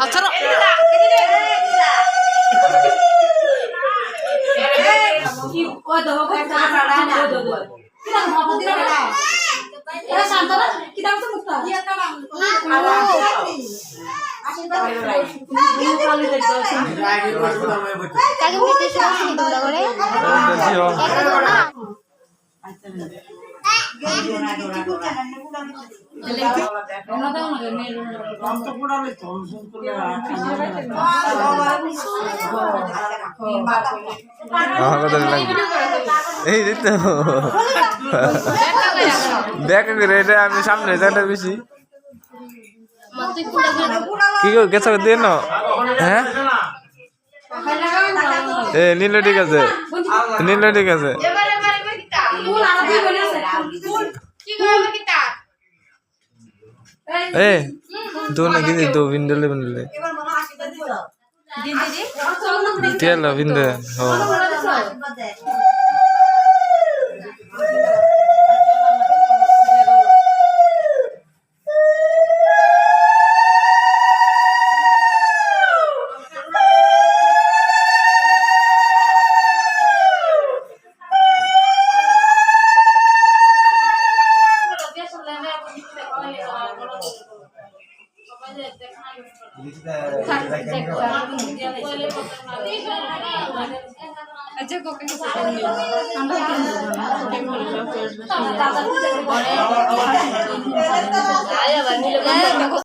আচ্ছা এই তো দেখ এটা আমি সামনে যাটা বেশি কি গেছ দিয়ে না হ্যাঁ এ নীল ঠিক আছে নীল ঠিক আছে এ দো না কিন্তু দো বিন্দলে বিন্দলে তেল বিন্দে हो अच्छा